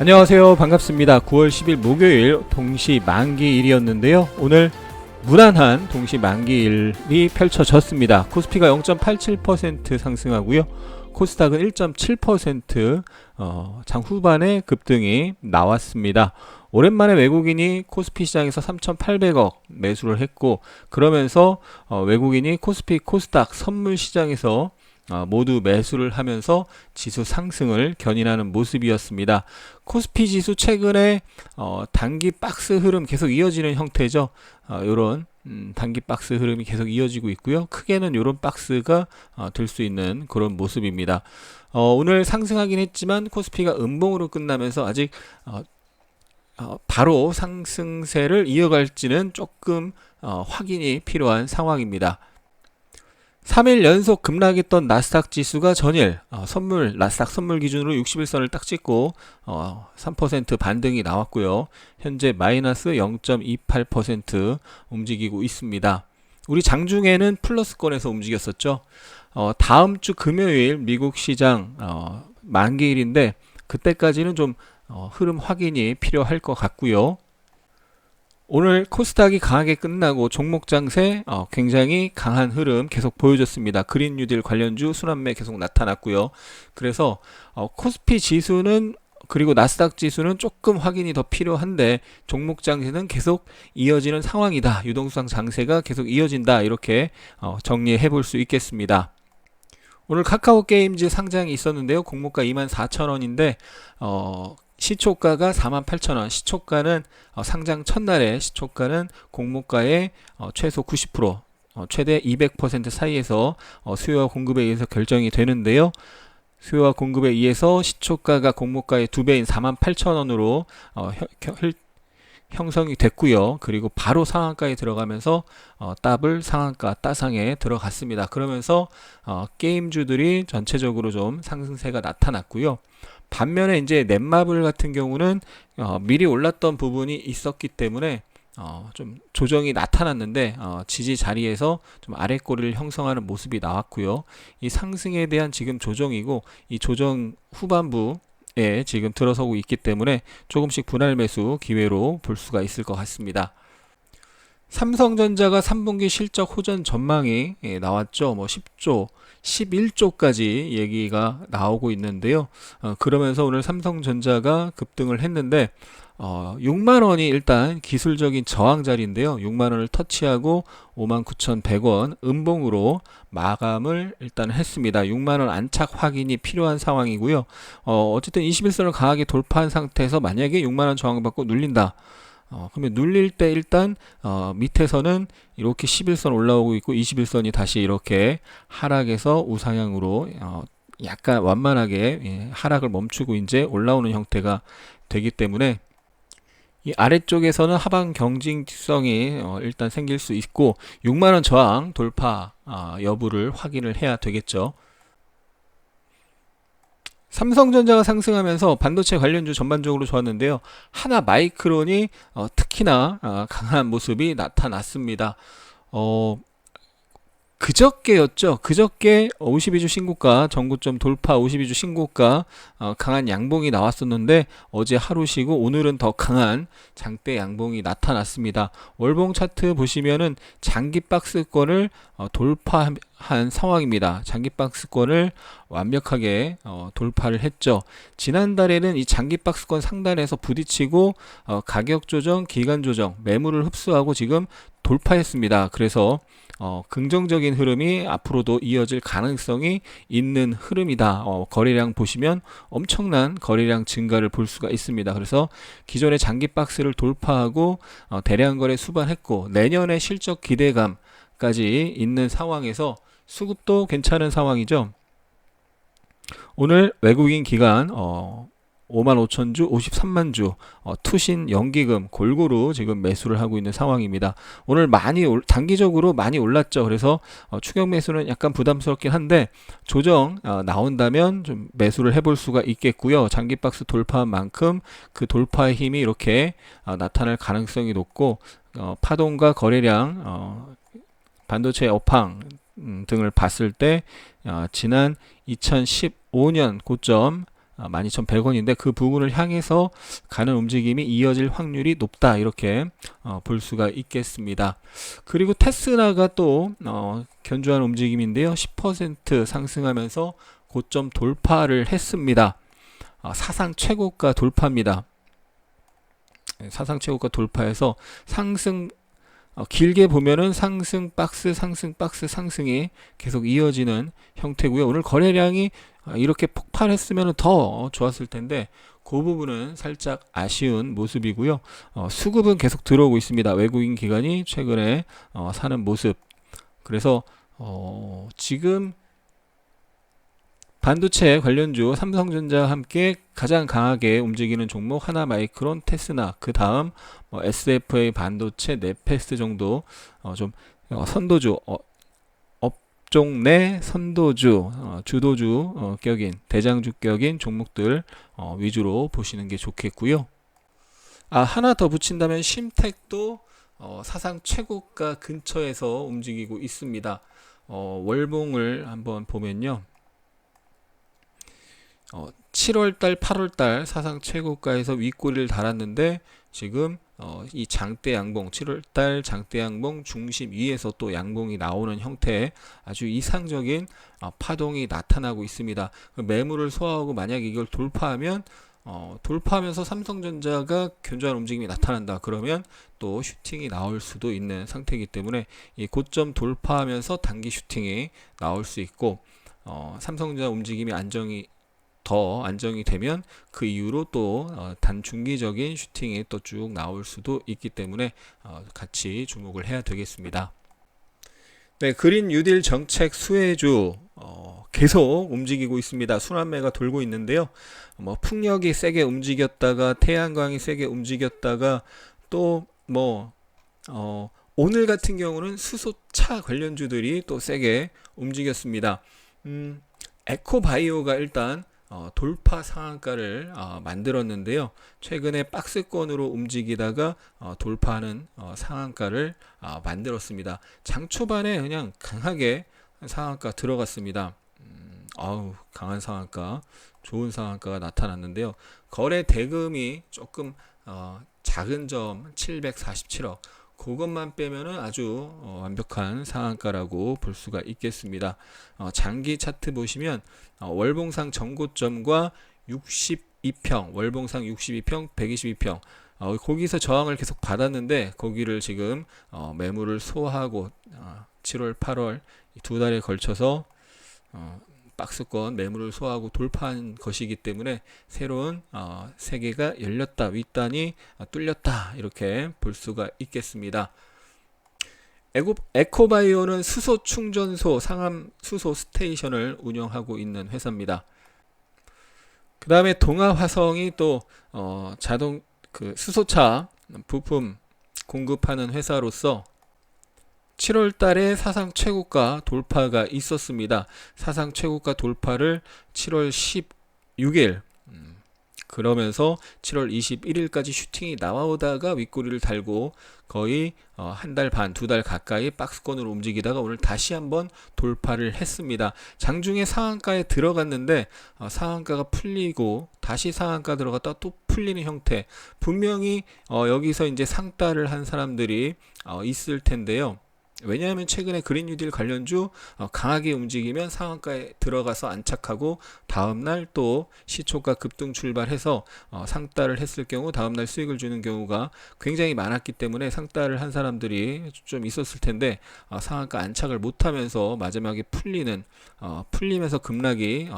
안녕하세요. 반갑습니다. 9월 10일 목요일 동시 만기일이었는데요. 오늘 무난한 동시 만기일이 펼쳐졌습니다. 코스피가 0.87% 상승하고요. 코스닥은 1.7% 장 후반에 급등이 나왔습니다. 오랜만에 외국인이 코스피 시장에서 3,800억 매수를 했고, 그러면서 외국인이 코스피 코스닥 선물 시장에서 모두 매수를 하면서 지수 상승을 견인하는 모습이었습니다. 코스피 지수 최근에 단기 박스 흐름 계속 이어지는 형태죠. 이런 단기 박스 흐름이 계속 이어지고 있고요. 크게는 이런 박스가 될 수 있는 그런 모습입니다. 오늘 상승하긴 했지만 코스피가 음봉으로 끝나면서 아직 바로 상승세를 이어갈지는 조금 확인이 필요한 상황입니다. 3일 연속 급락했던 나스닥 지수가 전일 나스닥 선물 기준으로 61선을 딱 찍고 3% 반등이 나왔고요. 현재 마이너스 0.28% 움직이고 있습니다. 우리 장중에는 플러스권에서 움직였었죠. 다음 주 금요일 미국 시장 만기일인데 그때까지는 좀 흐름 확인이 필요할 것 같고요. 오늘 코스닥이 강하게 끝나고 종목 장세 굉장히 강한 흐름 계속 보여줬습니다. 그린 뉴딜 관련주 순환매 계속 나타났고요. 그래서 코스피 지수는 그리고 나스닥 지수는 조금 확인이 더 필요한데 종목 장세는 계속 이어지는 상황이다. 유동성 장세가 계속 이어진다. 이렇게 정리해 볼 수 있겠습니다. 오늘 카카오 게임즈 상장이 있었는데요. 공모가 24,000원인데 시초가가 48,000원, 시초가는 상장 첫날에 시초가는 공모가의 최소 90%, 최대 200% 사이에서 수요와 공급에 의해서 결정이 되는데요. 수요와 공급에 의해서 시초가가 공모가의 2배인 48,000원으로 형성이 됐고요. 그리고 바로 상한가에 들어가면서 더블 상한가 따상에 들어갔습니다. 그러면서 게임주들이 전체적으로 좀 상승세가 나타났고요. 반면에 이제 넷마블 같은 경우는 미리 올랐던 부분이 있었기 때문에 좀 조정이 나타났는데 지지 자리에서 좀 아랫꼬리를 형성하는 모습이 나왔고요. 이 상승에 대한 지금 조정이고 이 조정 후반부에 지금 들어서고 있기 때문에 조금씩 분할 매수 기회로 볼 수가 있을 것 같습니다. 삼성전자가 3분기 실적 호전 전망이 나왔죠. 10조, 11조까지 얘기가 나오고 있는데요. 그러면서 오늘 삼성전자가 급등을 했는데 6만원이 일단 기술적인 저항 자리인데요. 6만원을 터치하고 59,100원 음봉으로 마감을 일단 했습니다. 6만원 안착 확인이 필요한 상황이고요. 어쨌든 21선을 강하게 돌파한 상태에서 만약에 6만원 저항을 받고 눌린다. 그러면 눌릴 때 일단 밑에서는 이렇게 11선 올라오고 있고 21선이 다시 이렇게 하락해서 우상향으로 약간 완만하게 하락을 멈추고 이제 올라오는 형태가 되기 때문에 이 아래쪽에서는 하방 경직성이 일단 생길 수 있고 6만원 저항 돌파 여부를 확인을 해야 되겠죠. 삼성전자가 상승하면서 반도체 관련주 전반적으로 좋았는데요. 하나 마이크론이 특히나 강한 모습이 나타났습니다. 그저께였죠. 그저께 52주 신고가 전고점 돌파 52주 신고가 강한 양봉이 나왔었는데 어제 하루 쉬고 오늘은 더 강한 장대 양봉이 나타났습니다. 월봉 차트 보시면은 장기 박스권을 돌파한 상황입니다. 장기 박스권을 완벽하게 돌파를 했죠. 지난달에는 이 장기 박스권 상단에서 부딪히고 가격 조정, 기간 조정, 매물을 흡수하고 지금 돌파했습니다. 그래서 긍정적인 흐름이 앞으로도 이어질 가능성이 있는 흐름이다. 거래량 보시면 엄청난 거래량 증가를 볼 수가 있습니다. 그래서 기존의 장기 박스를 돌파하고 대량 거래 수반했고 내년의 실적 기대감까지 있는 상황에서 수급도 괜찮은 상황이죠. 오늘 외국인 기관 55,000주, 53만주 투신 연기금 골고루 지금 매수를 하고 있는 상황입니다. 오늘 단기적으로 많이 올랐죠. 그래서 추격 매수는 약간 부담스럽긴 한데 조정 나온다면 좀 매수를 해볼 수가 있겠고요. 장기 박스 돌파한 만큼 그 돌파의 힘이 이렇게 나타날 가능성이 높고 파동과 거래량 반도체 업황 등을 봤을 때 지난 2015년 고점 12,100원인데 그 부분을 향해서 가는 움직임이 이어질 확률이 높다 이렇게 볼 수가 있겠습니다. 그리고 테스라가 또 견조한 움직임인데요. 10% 상승하면서 고점 돌파를 했습니다. 사상 최고가 돌파입니다. 사상 최고가 돌파해서 상승 길게 보면은 상승 박스 상승이 계속 이어지는 형태고요. 오늘 거래량이 이렇게 폭발했으면 더 좋았을 텐데 그 부분은 살짝 아쉬운 모습이고요. 수급은 계속 들어오고 있습니다. 외국인 기관이 최근에 사는 모습. 그래서 지금 반도체 관련주 삼성전자와 함께 가장 강하게 움직이는 종목 하나마이크론, 테스나, 그 다음 SFA 반도체, 넷패스트 정도 좀 선도주, 업종 내 선도주, 주도주 격인, 대장주 격인 종목들 위주로 보시는 게 좋겠고요. 하나 더 붙인다면 심텍도 사상 최고가 근처에서 움직이고 있습니다. 월봉을 한번 보면요. 7월달, 8월달 사상 최고가에서 윗꼬리를 달았는데 지금 이 장대 양봉, 7월달 장대 양봉 중심 위에서 또 양봉이 나오는 형태의 아주 이상적인 파동이 나타나고 있습니다. 매물을 소화하고 만약에 이걸 돌파하면 돌파하면서 삼성전자가 견조한 움직임이 나타난다. 그러면 또 슈팅이 나올 수도 있는 상태이기 때문에 이 고점 돌파하면서 단기 슈팅이 나올 수 있고 삼성전자 움직임이 더 안정이 되면 그 이후로 또 단중기적인 슈팅이 또 쭉 나올 수도 있기 때문에 같이 주목을 해야 되겠습니다. 네, 그린 뉴딜 정책 수혜주 계속 움직이고 있습니다. 순환매가 돌고 있는데요. 풍력이 세게 움직였다가 태양광이 세게 움직였다가 또 오늘 같은 경우는 수소차 관련주들이 또 세게 움직였습니다. 에코바이오가 일단 돌파 상한가를 만들었는데요. 최근에 박스권으로 움직이다가 돌파하는 상한가를 만들었습니다. 장 초반에 그냥 강하게 상한가 들어갔습니다. 강한 상한가, 좋은 상한가가 나타났는데요. 거래 대금이 조금 작은 점 747억, 그것만 빼면은 아주 완벽한 상한가라고 볼 수가 있겠습니다. 장기 차트 보시면 월봉상 전고점과 62평, 월봉상 62평, 122평 거기서 저항을 계속 받았는데 거기를 지금 매물을 소화하고 7월, 8월 두 달에 걸쳐서 박스권 매물을 소화하고 돌파한 것이기 때문에 새로운 세계가 열렸다, 윗단이 뚫렸다 이렇게 볼 수가 있겠습니다. 에코바이오는 수소 충전소, 상암 수소 스테이션을 운영하고 있는 회사입니다. 그 다음에 동아화성이 또 자동 수소차 부품 공급하는 회사로서 7월 달에 사상 최고가 돌파가 있었습니다. 사상 최고가 돌파를 7월 16일 그러면서 7월 21일까지 슈팅이 나오다가 윗꼬리를 달고 거의 한 달 반, 두 달 가까이 박스권으로 움직이다가 오늘 다시 한번 돌파를 했습니다. 장중에 상한가에 들어갔는데 상한가가 풀리고 다시 상한가 들어갔다 또 풀리는 형태. 분명히 여기서 이제 상따를 한 사람들이 있을 텐데요. 왜냐하면 최근에 그린 뉴딜 관련주 강하게 움직이면 상한가에 들어가서 안착하고 다음날 또 시초가 급등 출발해서 상따를 했을 경우 다음날 수익을 주는 경우가 굉장히 많았기 때문에 상따를 한 사람들이 좀 있었을 텐데 상한가 안착을 못하면서 마지막에 풀리면서 급락이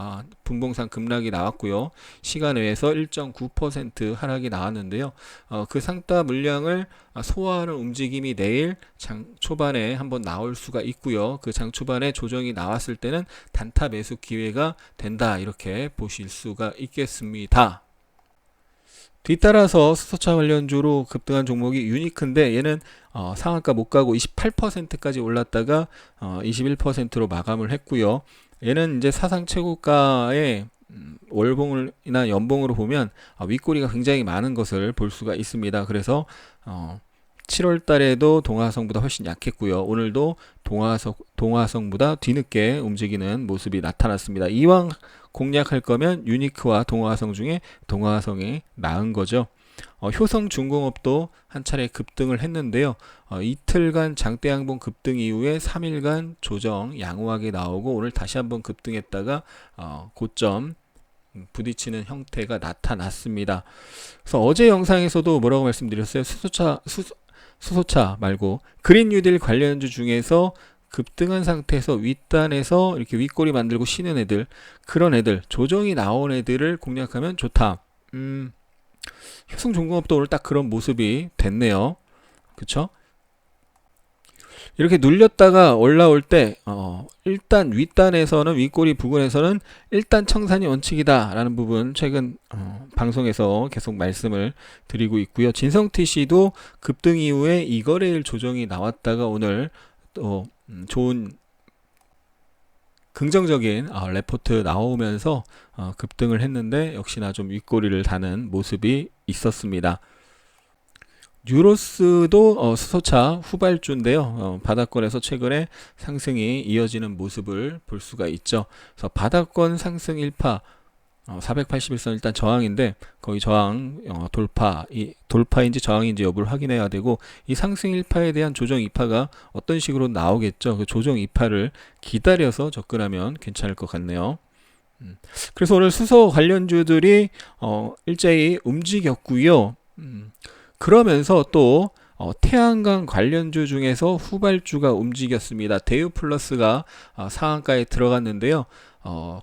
분봉상 급락이 나왔고요. 시간 외에서 1.9% 하락이 나왔는데요. 그 상따 물량을 소화하는 움직임이 내일 장 초반에 한번 나올 수가 있고요. 그 장 초반에 조정이 나왔을 때는 단타 매수 기회가 된다 이렇게 보실 수가 있겠습니다. 뒤따라서 수소차 관련주로 급등한 종목이 유니크인데 얘는 상한가 못 가고 28%까지 올랐다가 21%로 마감을 했고요. 얘는 이제 사상 최고가의 월봉이나 연봉으로 보면 윗꼬리가 굉장히 많은 것을 볼 수가 있습니다. 그래서 7월 달에도 동화성보다 훨씬 약했고요. 오늘도 동화성보다 뒤늦게 움직이는 모습이 나타났습니다. 이왕 공략할 거면 유니크와 동화성 중에 동화성이 나은 거죠. 효성중공업도 한 차례 급등을 했는데요. 이틀간 장대 양봉 급등 이후에 3일간 조정 양호하게 나오고 오늘 다시 한번 급등했다가 고점 부딪히는 형태가 나타났습니다. 그래서 어제 영상에서도 뭐라고 말씀드렸어요? 수소차 말고 그린 뉴딜 관련주 중에서 급등한 상태에서 윗단에서 이렇게 윗꼬리 만들고 쉬는 애들, 그런 애들, 조정이 나온 애들을 공략하면 좋다. 효성중공업도 오늘 딱 그런 모습이 됐네요. 그쵸? 이렇게 눌렸다가 올라올 때 일단 윗단에서는, 윗꼬리 부근에서는 일단 청산이 원칙이다 라는 부분 최근 방송에서 계속 말씀을 드리고 있고요. 진성TC도 급등 이후에 이거래일 조정이 나왔다가 오늘 또 좋은 긍정적인 레포트 나오면서 급등을 했는데 역시나 좀 윗꼬리를 다는 모습이 있었습니다. 뉴로스도 수소차 후발주인데요. 바닥권에서 최근에 상승이 이어지는 모습을 볼 수가 있죠. 그래서 바닥권 상승 1파 481선 일단 저항인데 거의 저항 돌파인지 저항인지 여부를 확인해야 되고, 이 상승 1파에 대한 조정 2파가 어떤 식으로 나오겠죠. 그 조정 2파를 기다려서 접근하면 괜찮을 것 같네요. 그래서 오늘 수소 관련주들이 일제히 움직였고요. 그러면서 또 태양광 관련주 중에서 후발주가 움직였습니다. 대우플러스가 상한가에 들어갔는데요.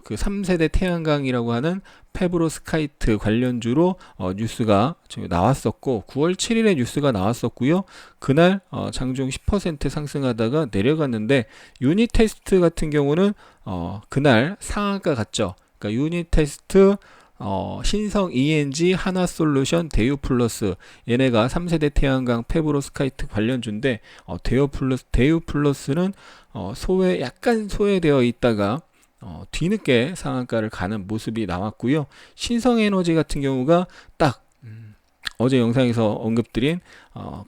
그 3세대 태양광이라고 하는 페브로스카이트 관련주로 뉴스가 나왔었고 9월 7일에 뉴스가 나왔었고요. 그날 장중 10% 상승하다가 내려갔는데 유니테스트 같은 경우는 그날 상한가 갔죠. 그러니까 유니테스트 신성 ENG, 하나솔루션, 대우플러스, 얘네가 3세대 태양광 페브로스카이트 관련주인데 대우플러스는 약간 소외되어 있다가 뒤늦게 상한가를 가는 모습이 나왔고요. 신성에너지 같은 경우가 딱 어제 영상에서 언급드린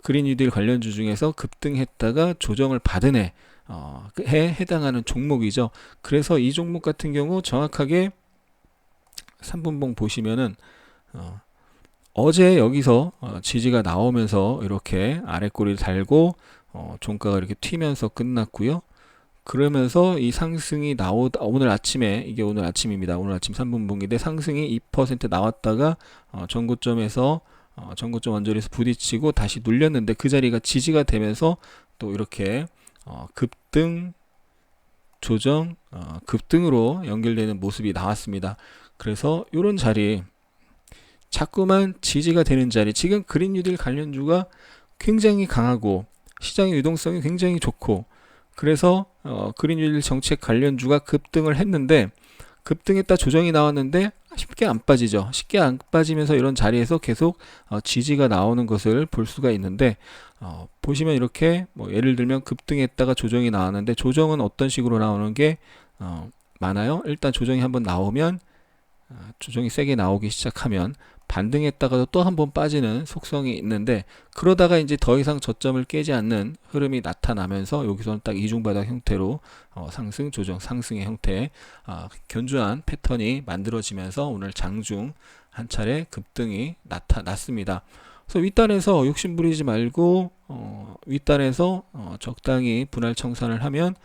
그린 뉴딜 관련주 중에서 급등했다가 조정을 받은 해에 해당하는 종목이죠. 그래서 이 종목 같은 경우 정확하게 3분봉 보시면은 어제 여기서 지지가 나오면서 이렇게 아랫꼬리를 달고 종가가 이렇게 튀면서 끝났고요. 그러면서 이 상승이 오늘 아침에, 이게 오늘 아침입니다. 오늘 아침 3분봉인데 상승이 2% 나왔다가 전고점에서 전고점 언저리에서 부딪히고 다시 눌렸는데 그 자리가 지지가 되면서 또 이렇게 급등 조정 급등으로 연결되는 모습이 나왔습니다. 그래서 이런 자리, 자꾸만 지지가 되는 자리, 지금 그린 뉴딜 관련주가 굉장히 강하고 시장의 유동성이 굉장히 좋고, 그래서 그린 뉴딜 정책 관련주가 급등을 했는데 급등했다 조정이 나왔는데 쉽게 안 빠지죠. 쉽게 안 빠지면서 이런 자리에서 계속 지지가 나오는 것을 볼 수가 있는데 보시면 이렇게 예를 들면 급등했다가 조정이 나왔는데 조정은 어떤 식으로 나오는 게 많아요. 일단 조정이 한번 나오면 조정이 세게 나오기 시작하면 반등했다가도 또 한 번 빠지는 속성이 있는데, 그러다가 이제 더 이상 저점을 깨지 않는 흐름이 나타나면서 여기서는 딱 이중바닥 형태로 상승 조정 상승의 형태 견주한 패턴이 만들어지면서 오늘 장중 한 차례 급등이 나타났습니다. 그래서 윗단에서 욕심 부리지 말고 윗단에서 적당히 분할 청산을 하면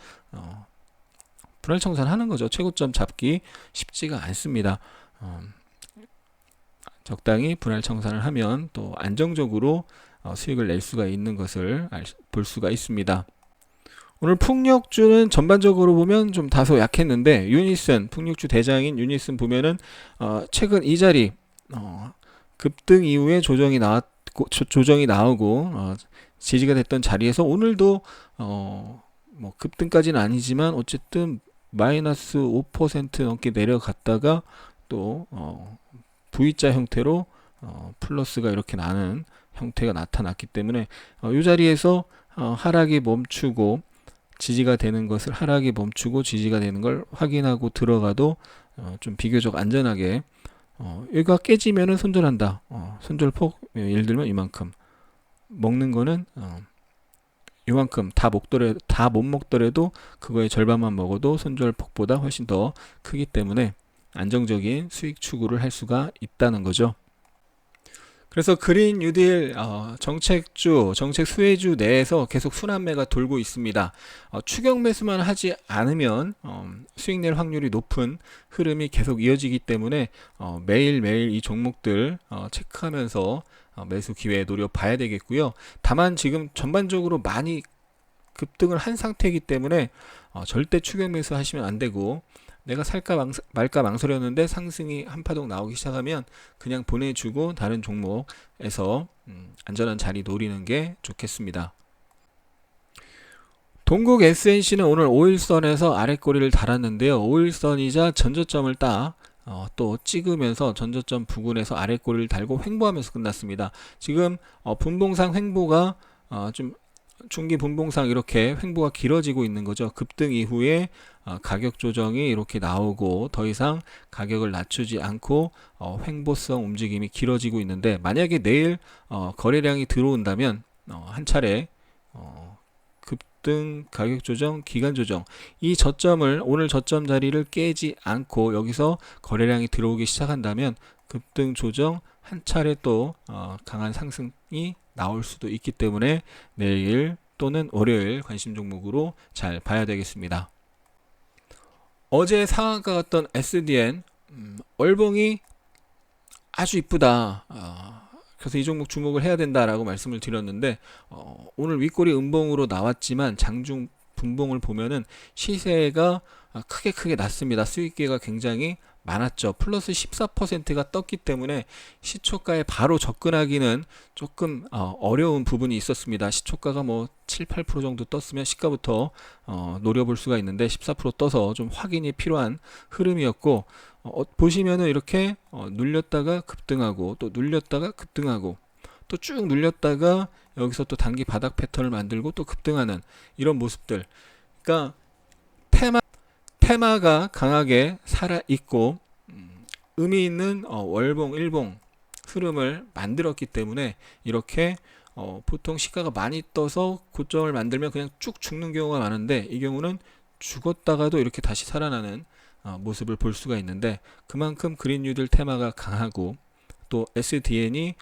분할 청산하는 거죠. 최고점 잡기 쉽지가 않습니다. 적당히 분할 청산을 하면 또 안정적으로 수익을 낼 수가 있는 것을 볼 수가 있습니다. 오늘 풍력주는 전반적으로 보면 좀 다소 약했는데 유니슨, 풍력주 대장인 유니슨 보면은 최근 이 자리 급등 이후에 조정이 나오고 지지가 됐던 자리에서 오늘도 뭐 급등까지는 아니지만 어쨌든 마이너스 5% 넘게 내려갔다가 또 V자 형태로 플러스가 이렇게 나는 형태가 나타났기 때문에 이 자리에서 하락이 멈추고 지지가 되는 것을 하락이 멈추고 지지가 되는 걸 확인하고 들어가도 좀 비교적 안전하게, 여기가 깨지면은 손절한다. 손절폭 예를 들면 이만큼, 먹는 거는 요만큼 다 못 먹더라도 그거의 절반만 먹어도 손절폭보다 훨씬 더 크기 때문에 안정적인 수익 추구를 할 수가 있다는 거죠. 그래서 그린 뉴딜 정책주, 정책 수혜주 내에서 계속 순환매가 돌고 있습니다. 추격 매수만 하지 않으면 수익 낼 확률이 높은 흐름이 계속 이어지기 때문에 매일매일 이 종목들 체크하면서 매수 기회 노려봐야 되겠고요. 다만 지금 전반적으로 많이 급등을 한 상태이기 때문에 절대 추격 매수 하시면 안 되고, 내가 살까 말까 망설였는데 상승이 한파동 나오기 시작하면 그냥 보내주고 다른 종목에서 안전한 자리 노리는 게 좋겠습니다. 동국 SNC는 오늘 5일선에서 아랫꼬리를 달았는데요. 5일선이자 전저점을 또 찍으면서 전저점 부근에서 아랫꼬리를 달고 횡보하면서 끝났습니다. 지금 분봉상 횡보가 좀 중기 분봉상 이렇게 횡보가 길어지고 있는 거죠. 급등 이후에 가격 조정이 이렇게 나오고 더 이상 가격을 낮추지 않고 횡보성 움직임이 길어지고 있는데, 만약에 내일 거래량이 들어온다면 한 차례 급등 가격 조정, 기간 조정, 이 저점을, 오늘 저점 자리를 깨지 않고 여기서 거래량이 들어오기 시작한다면 급등 조정 한 차례 또 강한 상승이 나올 수도 있기 때문에 내일 또는 월요일 관심 종목으로 잘 봐야 되겠습니다. 어제 상한가 갔던 SDN 월봉이 아주 이쁘다. 그래서 이 종목 주목을 해야 된다라고 말씀을 드렸는데 오늘 윗꼬리 음봉으로 나왔지만 장중 분봉을 보면은 시세가 크게 났습니다. 수익기회가 굉장히 많았죠. 플러스 14%가 떴기 때문에 시초가에 바로 접근하기는 조금 어려운 부분이 있었습니다. 시초가가 뭐 7, 8% 정도 떴으면 시가부터 노려볼 수가 있는데 14% 떠서 좀 확인이 필요한 흐름이었고, 보시면은 이렇게 눌렸다가 급등하고 또 눌렸다가 급등하고 또 쭉 눌렸다가 여기서 또 단기 바닥 패턴을 만들고 또 급등하는 이런 모습들. 그러니까 테마가 강하게 살아있고 의미 있는 월봉, 일봉 흐름을 만들었기 때문에 이렇게 보통 시가가 많이 떠서 고점을 만들면 그냥 쭉 죽는 경우가 많은데, 이 경우는 죽었다가도 이렇게 다시 살아나는 모습을 볼 수가 있는데, 그만큼 그린 뉴딜 테마가 강하고 또 SDN이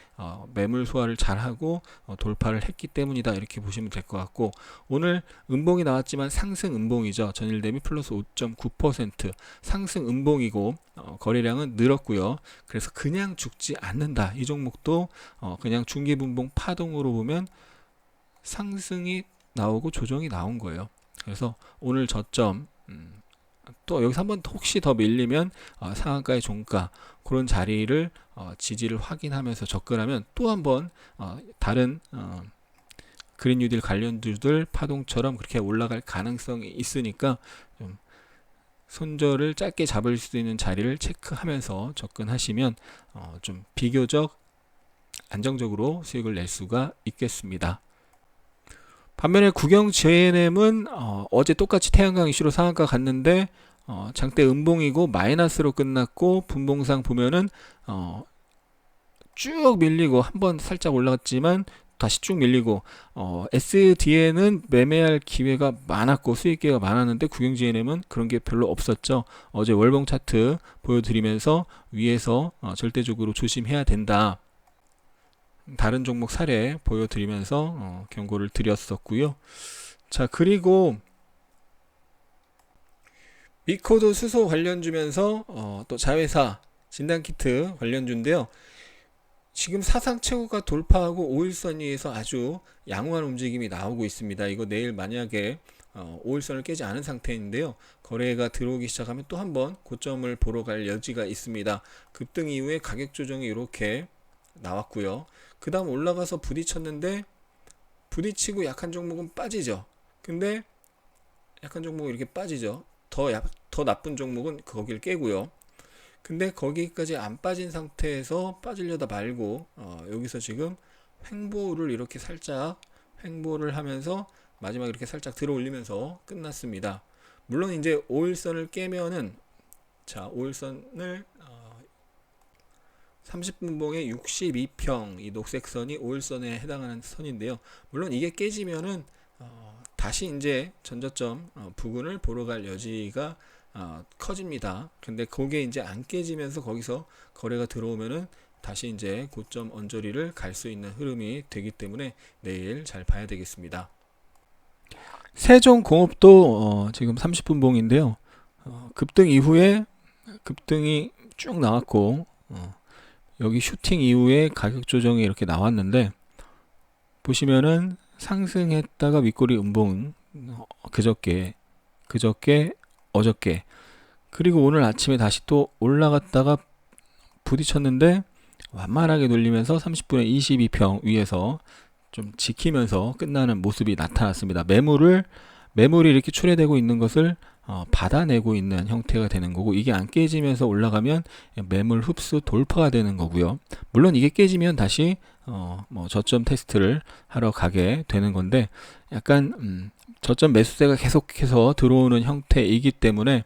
매물 소화를 잘하고 돌파를 했기 때문이다, 이렇게 보시면 될 것 같고, 오늘 음봉이 나왔지만 상승 음봉이죠. 전일 대비 플러스 5.9% 상승 음봉이고 거래량은 늘었고요. 그래서 그냥 죽지 않는다. 이 종목도 그냥 중기 분봉 파동으로 보면 상승이 나오고 조정이 나온 거예요. 그래서 오늘 저점 또 여기서 한번 혹시 더 밀리면 상한가의 종가 그런 자리를 지지를 확인하면서 접근하면 또 한번 다른 그린 뉴딜 관련주들 파동처럼 그렇게 올라갈 가능성이 있으니까 좀 손절을 짧게 잡을 수 있는 자리를 체크하면서 접근하시면 좀 비교적 안정적으로 수익을 낼 수가 있겠습니다. 반면에 국영 JNM은 어제 똑같이 태양광 이슈로 상한가 갔는데 장대 음봉이고 마이너스로 끝났고, 분봉상 보면은 쭉 밀리고 한번 살짝 올라갔지만 다시 쭉 밀리고, SDN은 매매할 기회가 많았고 수익 기회가 많았는데 국영 JNM은 그런 게 별로 없었죠. 어제 월봉 차트 보여드리면서 위에서 절대적으로 조심해야 된다, 다른 종목 사례 보여드리면서 경고를 드렸었고요. 자, 그리고 미코도 수소 관련주면서 또 자회사 진단키트 관련주인데요. 지금 사상 최고가 돌파하고 5일선 위에서 아주 양호한 움직임이 나오고 있습니다. 이거 내일 만약에 5일선을 깨지 않은 상태인데요. 거래가 들어오기 시작하면 또 한번 고점을 보러 갈 여지가 있습니다. 급등 이후에 가격 조정이 이렇게 나왔고요. 그 다음 올라가서 부딪혔는데 부딪히고 약한 종목은 빠지죠. 근데 약한 종목은 이렇게 빠지죠. 더 나쁜 종목은 거길 깨고요. 근데 거기까지 안 빠진 상태에서 빠지려다 말고 여기서 지금 횡보를 이렇게 살짝 횡보를 하면서 마지막에 이렇게 살짝 들어 올리면서 끝났습니다. 물론 이제 5일선을 깨면은, 자, 5일선을 30분봉의 62평 이 녹색 선이 5일선에 해당하는 선인데요. 물론 이게 깨지면은 다시 이제 전저점 부근을 보러 갈 여지가 커집니다. 근데 그게 이제 안 깨지면서 거기서 거래가 들어오면은 다시 이제 고점 언저리를 갈 수 있는 흐름이 되기 때문에 내일 잘 봐야 되겠습니다. 세종공업도 지금 30분봉인데요. 급등 이후에 급등이 쭉 나왔고 여기 슈팅 이후에 가격 조정이 이렇게 나왔는데 보시면은 상승했다가 윗꼬리 음봉 그저께 어저께 그리고 오늘 아침에 다시 또 올라갔다가 부딪혔는데 완만하게 돌리면서 30분에 22평 위에서 좀 지키면서 끝나는 모습이 나타났습니다. 매물이 이렇게 출회되고 있는 것을 받아내고 있는 형태가 되는 거고, 이게 안 깨지면서 올라가면 매물 흡수 돌파가 되는 거고요. 물론 이게 깨지면 다시 뭐 저점 테스트를 하러 가게 되는 건데, 약간 저점 매수세가 계속해서 들어오는 형태이기 때문에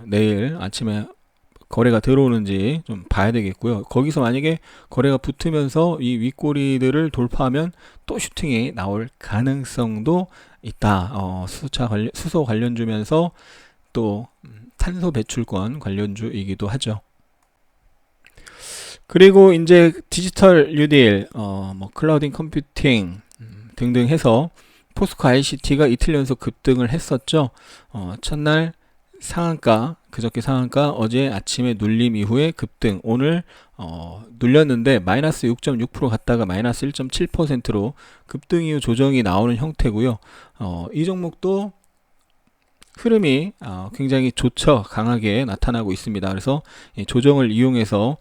내일 아침에 거래가 들어오는지 좀 봐야 되겠고요. 거기서 만약에 거래가 붙으면서 이 윗꼬리들을 돌파하면 또 슈팅이 나올 가능성도 있다. 수소 관련주면서 또 탄소 배출권 관련주이기도 하죠. 그리고 이제 디지털 뉴딜, 뭐 클라우딩 컴퓨팅 등등 해서 포스코 ICT가 이틀 연속 급등을 했었죠. 첫날 상한가, 그저께 상한가, 어제 아침에 눌림 이후에 급등, 오늘 눌렸는데 마이너스 6.6% 갔다가 마이너스 1.7%로 급등 이후 조정이 나오는 형태고요. 이 종목도 흐름이 굉장히 좋죠. 강하게 나타나고 있습니다. 그래서 이 조정을 이용해서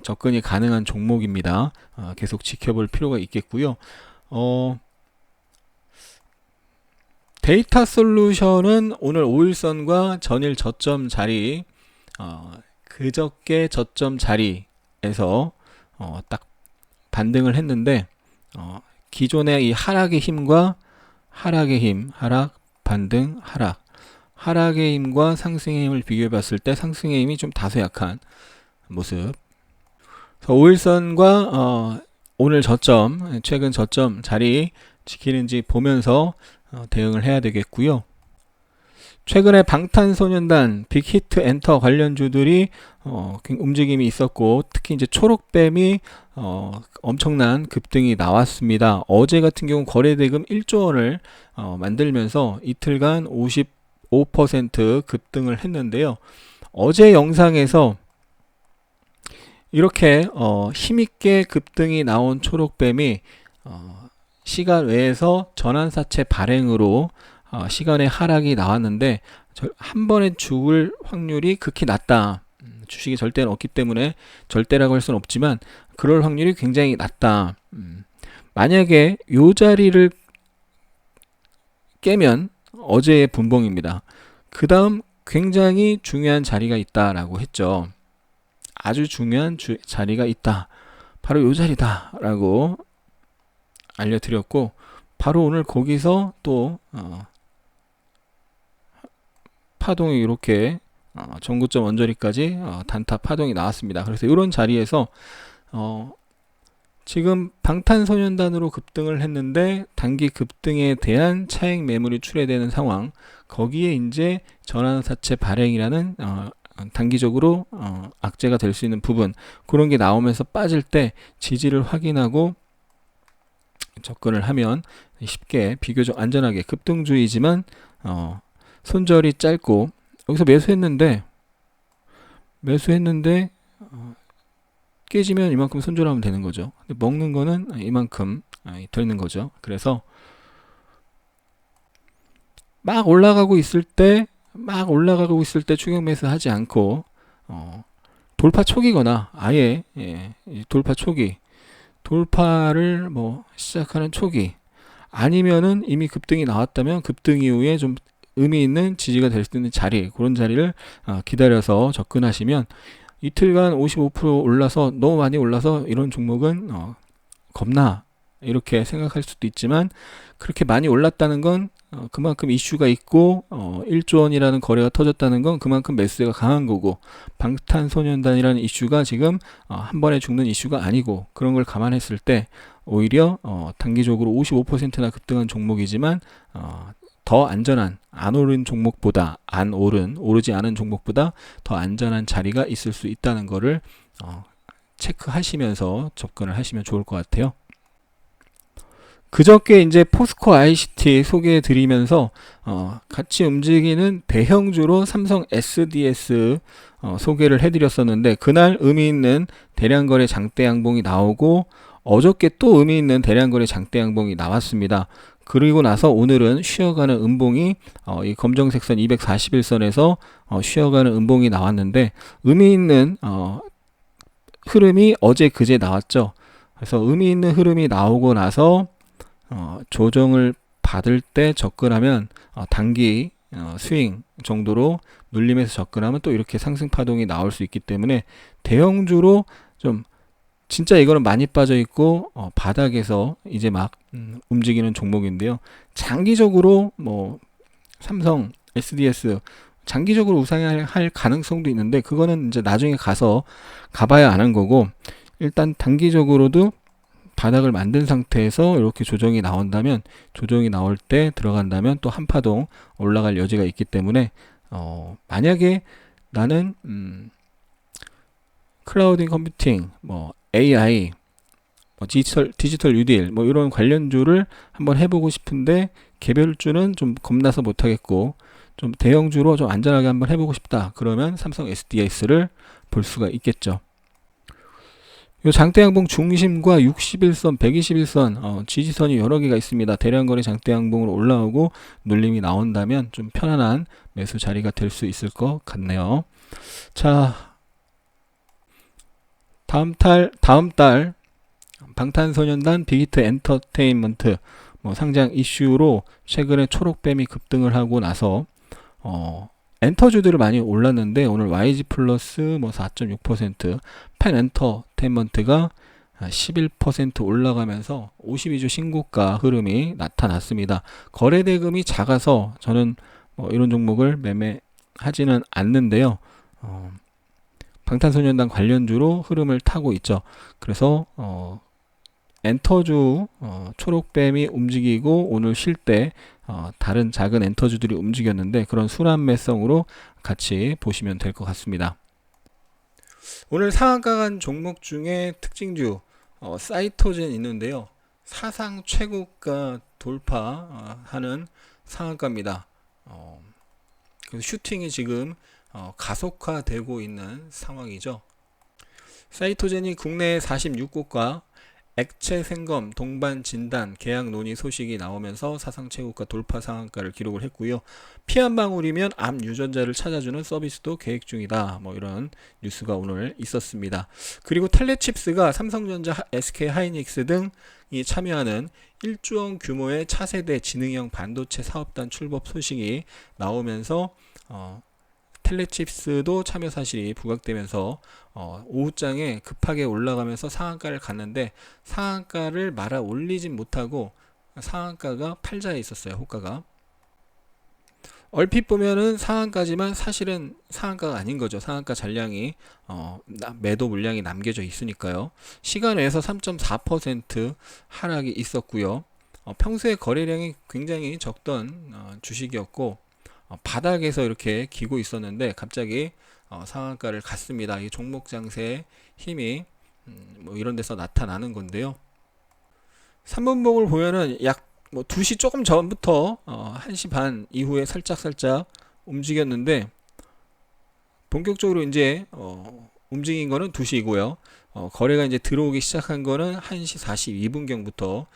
접근이 가능한 종목입니다. 계속 지켜볼 필요가 있겠고요. 데이터 솔루션은 오늘 5일선과 전일 저점 자리, 그저께 저점 자리에서 딱 반등을 했는데, 기존의 이 하락의 힘과 하락의 힘, 하락, 반등, 하락, 하락의 힘과 상승의 힘을 비교해 봤을 때 상승의 힘이 좀 다소 약한 모습. 5일선과 오늘 저점, 최근 저점 자리 지키는지 보면서 대응을 해야 되겠고요. 최근에 방탄소년단, 빅히트 엔터 관련주들이 움직임이 있었고, 특히 이제 초록뱀이 엄청난 급등이 나왔습니다. 어제 같은 경우 거래대금 1조 원을 만들면서 이틀간 55% 급등을 했는데요. 어제 영상에서 이렇게 힘있게 급등이 나온 초록뱀이 시간 외에서 전환사채 발행으로 시간의 하락이 나왔는데 한 번에 죽을 확률이 극히 낮다. 주식이 절대는 없기 때문에 절대라고 할 수는 없지만 그럴 확률이 굉장히 낮다. 만약에 이 자리를 깨면 어제의 분봉입니다. 그 다음 굉장히 중요한 자리가 있다라고 했죠. 아주 중요한 자리가 있다. 바로 이 자리다 라고 알려드렸고, 바로 오늘 거기서 또 파동이 이렇게 전고점 언저리까지 단타 파동이 나왔습니다. 그래서 이런 자리에서 지금 방탄소년단으로 급등을 했는데 단기 급등에 대한 차익 매물이 출회되는 상황, 거기에 이제 전환사채 발행이라는 단기적으로 악재가 될 수 있는 부분, 그런 게 나오면서 빠질 때 지지를 확인하고 접근을 하면 쉽게 비교적 안전하게, 급등주의지만 손절이 짧고, 여기서 매수했는데 깨지면 이만큼 손절하면 되는 거죠. 근데 먹는 거는 이만큼 되는 거죠. 그래서 막 올라가고 있을 때 추격 매수하지 않고 돌파 초기거나 아예 돌파 초기, 돌파를 뭐 시작하는 초기, 아니면은 이미 급등이 나왔다면 급등 이후에 좀 의미 있는 지지가 될 수 있는 자리, 그런 자리를 기다려서 접근하시면, 이틀간 55% 올라서 너무 많이 올라서 이런 종목은 겁나 이렇게 생각할 수도 있지만 그렇게 많이 올랐다는 건 그만큼 이슈가 있고 1조 원이라는 거래가 터졌다는 건 그만큼 매수세가 강한 거고 방탄소년단이라는 이슈가 지금 한 번에 죽는 이슈가 아니고 그런 걸 감안했을 때 오히려 단기적으로 55%나 급등한 종목이지만 더 안전한 안 오른 종목보다 오르지 않은 종목보다 더 안전한 자리가 있을 수 있다는 거를 체크하시면서 접근을 하시면 좋을 것 같아요. 그저께 이제 포스코 ICT 소개해 드리면서 같이 움직이는 대형주로 삼성 SDS 소개를 해 드렸었는데 그날 의미 있는 대량거래 장대 양봉이 나오고 어저께 또 의미 있는 대량거래 장대 양봉이 나왔습니다. 그리고 나서 오늘은 쉬어가는 음봉이 이 검정색 선 241선에서 쉬어가는 음봉이 나왔는데 의미 있는 흐름이 어제 그제 나왔죠. 그래서 의미 있는 흐름이 나오고 나서 조정을 받을 때 접근하면 단기 스윙 정도로 눌림에서 접근하면 또 이렇게 상승 파동이 나올 수 있기 때문에 대형주로 좀 진짜 이거는 많이 빠져 있고 바닥에서 이제 막 움직이는 종목인데요. 장기적으로 뭐 삼성 SDS 장기적으로 우상할 가능성도 있는데 그거는 이제 나중에 가봐야 아는 거고 일단 단기적으로도 바닥을 만든 상태에서 이렇게 조정이 나온다면 조정이 나올 때 들어간다면 또 한 파동 올라갈 여지가 있기 때문에 만약에 나는 클라우드 컴퓨팅 뭐 AI 디지털 뉴딜 뭐 이런 관련주를 한번 해보고 싶은데 개별주는 좀 겁나서 못하겠고 좀 대형주로 좀 안전하게 한번 해보고 싶다 그러면 삼성 SDS를 볼 수가 있겠죠. 요 장대양봉 중심과 61선, 121선 지지선이 여러 개가 있습니다. 대량거래 장대양봉으로 올라오고 눌림이 나온다면 좀 편안한 매수 자리가 될 수 있을 것 같네요. 자, 다음 달 방탄소년단 빅히트 엔터테인먼트 상장 이슈로 최근에 초록뱀이 급등을 하고 나서 엔터주들이 많이 올랐는데 오늘 YG 플러스 4.6%, 펜 엔터테인먼트가 11% 올라가면서 52주 신고가 흐름이 나타났습니다. 거래 대금이 작아서 저는 이런 종목을 매매하지는 않는데요. 방탄소년단 관련주로 흐름을 타고 있죠. 그래서 엔터주 초록뱀이 움직이고 오늘 쉴 때 다른 작은 엔터주들이 움직였는데 그런 순환매성으로 같이 보시면 될 것 같습니다. 오늘 상한가 간 종목 중에 특징주 사이토젠 있는데요. 사상 최고가 돌파하는 상한가입니다. 슈팅이 지금 가속화되고 있는 상황이죠. 사이토젠이 국내 46곳과 액체 생검, 동반 진단, 계약 논의 소식이 나오면서 사상 최고가 돌파 상한가를 기록을 했고요. 피 한 방울이면 암 유전자를 찾아주는 서비스도 계획 중이다. 이런 뉴스가 오늘 있었습니다. 그리고 텔레칩스가 삼성전자, SK 하이닉스 등이 참여하는 1조 원 규모의 차세대 지능형 반도체 사업단 출범 소식이 나오면서 텔레칩스도 참여 사실이 부각되면서 오후장에 급하게 올라가면서 상한가를 갔는데 상한가를 말아 올리진 못하고 상한가가 팔자에 있었어요. 호가가 얼핏 보면은 상한가지만 사실은 상한가가 아닌 거죠. 상한가 잔량이 매도 물량이 남겨져 있으니까요. 시간에서 3.4% 하락이 있었고요. 평소에 거래량이 굉장히 적던 주식이었고 바닥에서 이렇게 기고 있었는데 갑자기 상한가를 갔습니다. 이 종목 장세의 힘이 이런 데서 나타나는 건데요. 3분봉을 보면은 약 2시 조금 전부터 1시 반 이후에 살짝 움직였는데 본격적으로 이제 움직인 거는 2시이고요. 거래가 이제 들어오기 시작한 거는 1시 42분경부터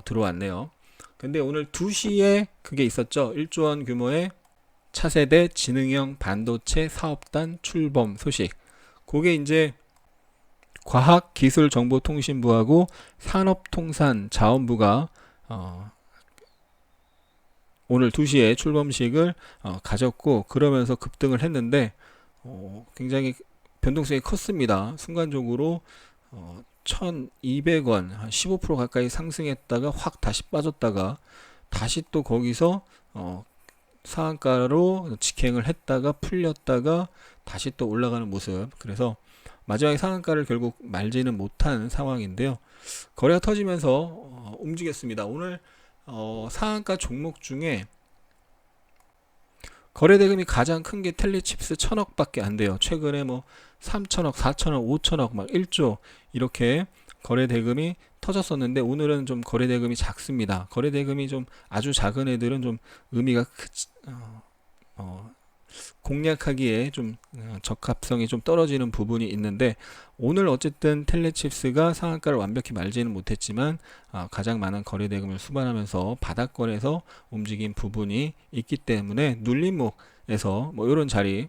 들어왔네요. 근데 오늘 2시에 그게 있었죠. 1조 원 규모의 차세대 지능형 반도체 사업단 출범 소식. 그게 이제 과학기술정보통신부하고 산업통상자원부가 오늘 2시에 출범식을 가졌고 그러면서 급등을 했는데 굉장히 변동성이 컸습니다. 순간적으로 1200원, 한 15% 가까이 상승했다가 확 다시 빠졌다가 다시 또 거기서 상한가로 직행을 했다가 풀렸다가 다시 또 올라가는 모습. 그래서 마지막에 상한가를 결국 말지는 못한 상황인데요. 거래가 터지면서 움직였습니다. 오늘 상한가 종목 중에 거래 대금이 가장 큰 게 텔리칩스 1000억 밖에 안 돼요. 최근에 뭐 3000억, 4000억, 5000억 막 1조 이렇게 거래 대금이 터졌었는데 오늘은 좀 거래 대금이 작습니다. 거래 대금이 좀 아주 작은 애들은 좀 의미가 공략하기에 좀 적합성이 좀 떨어지는 부분이 있는데 오늘 어쨌든 텔레칩스가 상한가를 완벽히 말지는 못했지만 가장 많은 거래 대금을 수반하면서 바닥권에서 움직인 부분이 있기 때문에 눌림목에서 뭐 이런 자리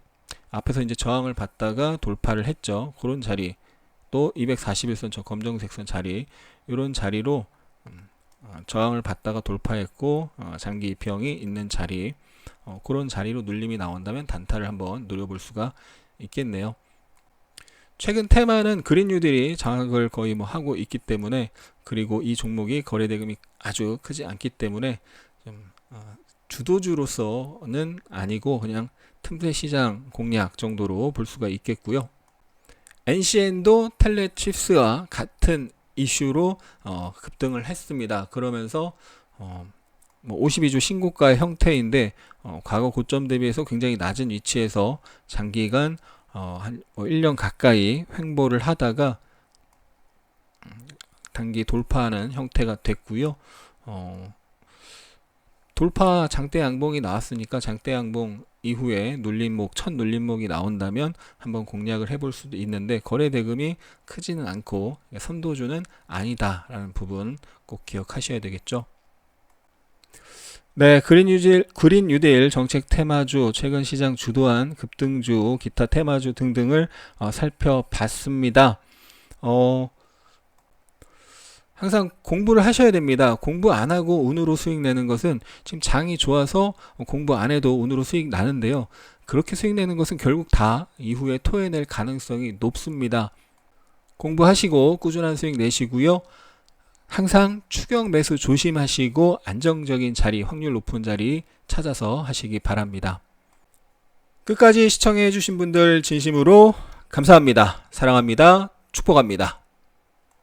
앞에서 이제 저항을 받다가 돌파를 했죠. 그런 자리 또 241선 저 검정색 선 자리 이런 자리로 저항을 받다가 돌파했고 장기 입형이 있는 자리 그런 자리로 눌림이 나온다면 단타를 한번 노려볼 수가 있겠네요. 최근 테마는 그린 뉴딜이 장악을 거의 뭐 하고 있기 때문에 그리고 이 종목이 거래 대금이 아주 크지 않기 때문에 좀 주도주로서는 아니고 그냥 틈새 시장 공략 정도로 볼 수가 있겠고요. NCN도 텔레칩스와 같은 이슈로 급등을 했습니다. 그러면서 뭐 52주 신고가의 형태인데 과거 고점 대비해서 굉장히 낮은 위치에서 장기간 한 1년 가까이 횡보를 하다가 단기 돌파하는 형태가 됐고요. 돌파 장대 양봉이 나왔으니까 장대 양봉 이후에 눌림목, 첫 눌림목이 나온다면 한번 공략을 해볼 수도 있는데 거래 대금이 크지는 않고 선도주는 아니다라는 부분 꼭 기억하셔야 되겠죠. 네, 그린 뉴딜 정책 테마주, 최근 시장 주도한 급등주, 기타 테마주 등등을 살펴봤습니다. 항상 공부를 하셔야 됩니다. 공부 안 하고 운으로 수익 내는 것은 지금 장이 좋아서 공부 안 해도 운으로 수익 나는데요. 그렇게 수익 내는 것은 결국 다 이후에 토해낼 가능성이 높습니다. 공부하시고 꾸준한 수익 내시고요. 항상 추격 매수 조심하시고 안정적인 자리, 확률 높은 자리 찾아서 하시기 바랍니다. 끝까지 시청해 주신 분들 진심으로 감사합니다. 사랑합니다. 축복합니다.